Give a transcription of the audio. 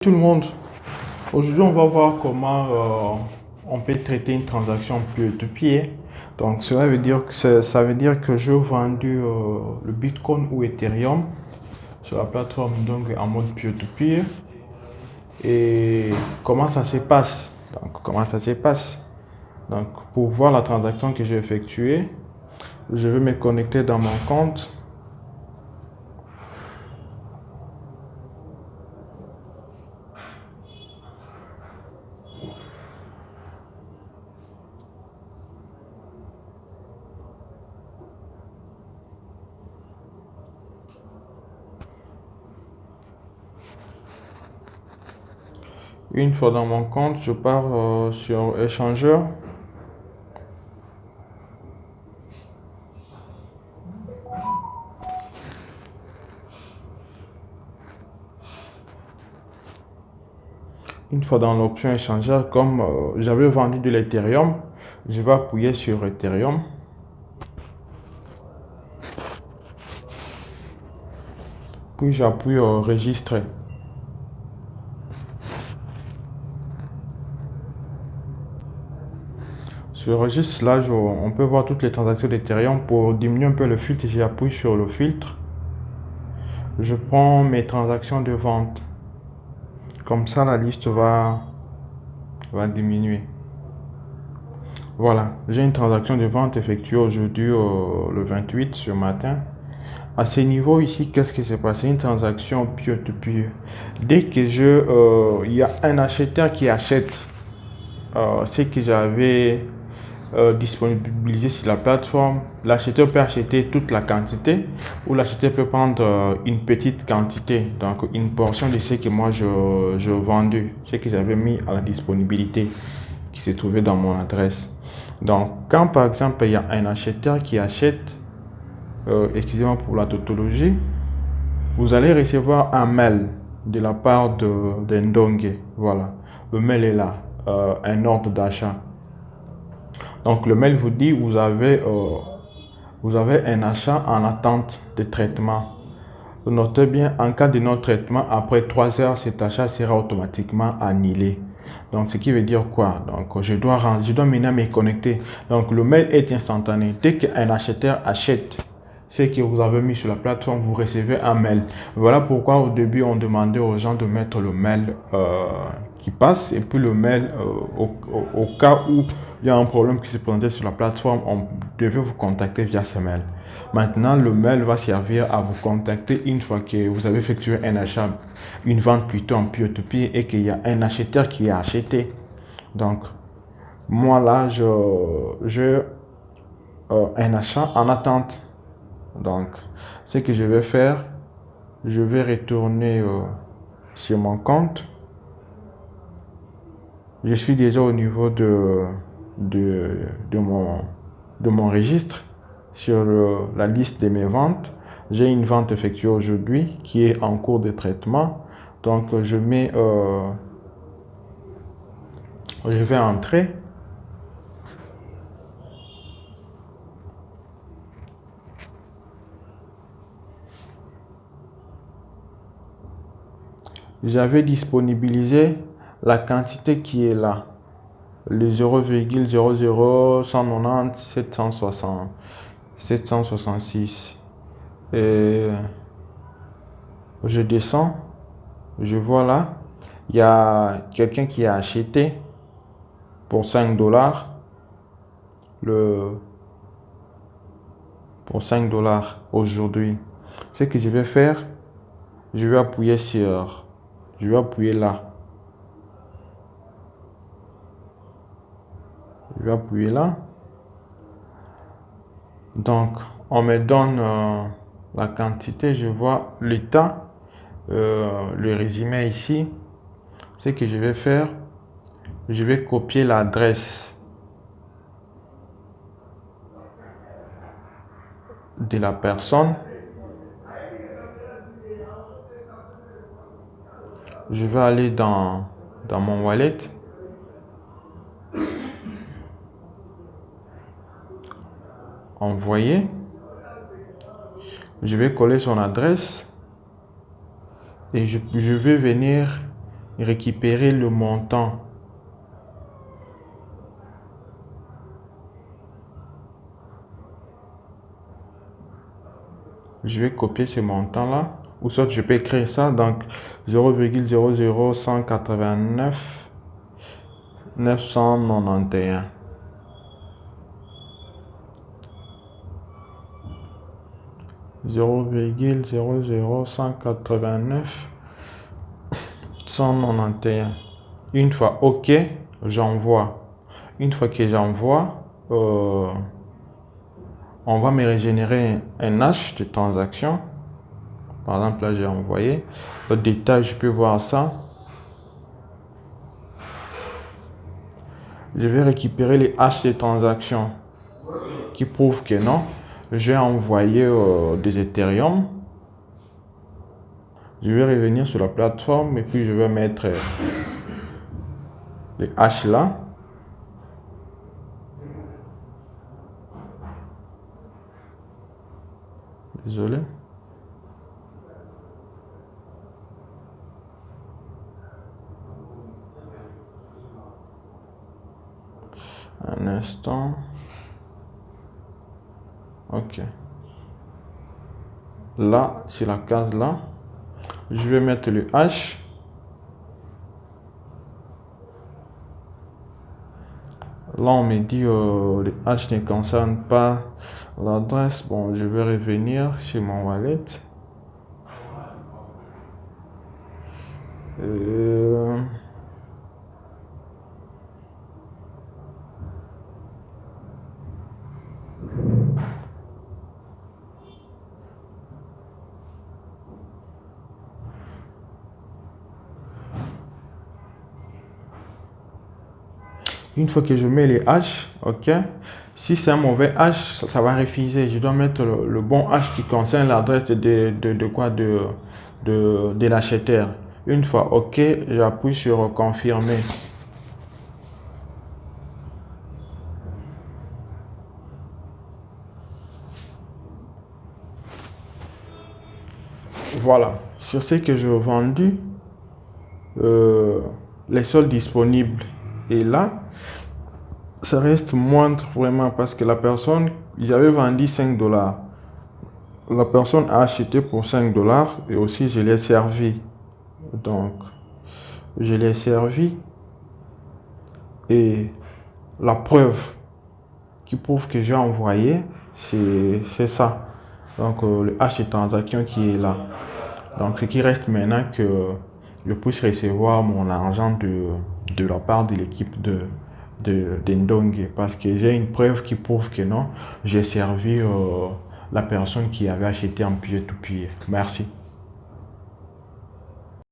Tout le monde, aujourd'hui on va voir comment on peut traiter une transaction peer-to-peer. Donc cela veut dire que ça veut dire que j'ai vendu le Bitcoin ou Ethereum sur la plateforme donc en mode peer-to-peer. Et comment ça se passe? Donc pour voir la transaction que j'ai effectuée, je vais me connecter dans mon compte. Une fois dans mon compte, je pars sur échangeur. Une fois dans l'option échangeur, comme j'avais vendu de l'Ethereum, je vais appuyer sur Ethereum. Puis j'appuie enregistrer. Sur le registre, là, on peut voir toutes les transactions d'Ethereum. Pour diminuer un peu le filtre, j'appuie sur le filtre. Je prends mes transactions de vente. Comme ça, la liste va diminuer. Voilà, j'ai une transaction de vente effectuée aujourd'hui, le 28 ce matin. À ce niveau ici, qu'est-ce qui s'est passé? Une transaction peer-to-peer. Dès que il y a un acheteur qui achète ce que j'avais disponibilisé sur la plateforme, l'acheteur peut acheter toute la quantité ou l'acheteur peut prendre une petite quantité, donc une portion de ce que moi je vendu, ce que j'avais mis à la disponibilité qui se trouvait dans mon adresse. Donc quand par exemple il y a un acheteur qui achète, excusez-moi pour la tautologie, vous allez recevoir un mail de la part de Ndonge. Voilà, le mail est là, un ordre d'achat. Donc le mail vous dit vous avez un achat en attente de traitement. Notez bien, en cas de non-traitement, après 3 heures, cet achat sera automatiquement annulé. Donc ce qui veut dire quoi? Donc je dois maintenant me connecter. Donc le mail est instantané. Dès qu'un acheteur achète ce que vous avez mis sur la plateforme, vous recevez un mail. Voilà pourquoi au début on demandait aux gens de mettre le mail qui passe et puis le mail au cas où il y a un problème qui se présentait sur la plateforme, on devait vous contacter via ce mail. Maintenant, le mail va servir à vous contacter une fois que vous avez effectué un achat, une vente plutôt en peer-to-peer et qu'il y a un acheteur qui a acheté. Donc, moi là, j'ai un achat en attente. Donc, ce que je vais faire, je vais retourner sur mon compte. Je suis déjà au niveau de mon registre sur la liste de mes ventes. J'ai une vente effectuée aujourd'hui qui est en cours de traitement. Donc, je vais entrer. J'avais disponibilisé la quantité qui est là, le 0,00 190 766. Et je descends, je vois là, il y a quelqu'un qui a acheté pour 5 dollars pour 5 dollars aujourd'hui. Ce que je vais faire, je vais appuyer là. Je vais appuyer là. Donc, on me donne la quantité, je vois l'état, le résumé ici. Ce que je vais faire, je vais copier l'adresse de la personne. Je vais aller dans mon wallet. Envoyer. Je vais coller son adresse et je vais venir récupérer le montant. Je vais copier ce montant-là. Ou soit je peux écrire ça. Donc 0,00189 991. 0,00189 191. Une fois OK, j'envoie. Une fois que j'envoie, on va me régénérer un hash de transaction. Par exemple, là, j'ai envoyé. Le détail, je peux voir ça. Je vais récupérer les hash de transaction qui prouvent que non. Je vais envoyer des Ethereum. Je vais revenir sur la plateforme et puis je vais mettre les hash là. Désolé. Un instant. OK. Là, c'est la case là. Je vais mettre le hash. Là, on me dit le hash ne concerne pas l'adresse. Bon, je vais revenir sur mon wallet. Une fois que je mets les hash, ok. Si c'est un mauvais hash, ça va refuser. Je dois mettre le bon hash qui concerne l'adresse de l'acheteur. Une fois ok, j'appuie sur confirmer. Voilà. Sur ce que j'ai vendu, les soldes disponibles. Et là, ça reste moindre vraiment parce que la personne, j'avais vendu 5 $. La personne a acheté pour 5 $ et aussi je l'ai servi. Donc, je l'ai servi et la preuve qui prouve que j'ai envoyé, c'est ça. Donc, le hash de transaction qui est là. Donc, ce qui reste maintenant que je puisse recevoir mon argent de la part de l'équipe de Ndongue parce que j'ai une preuve qui prouve que non, j'ai servi la personne qui avait acheté en peer-to-peer. Merci.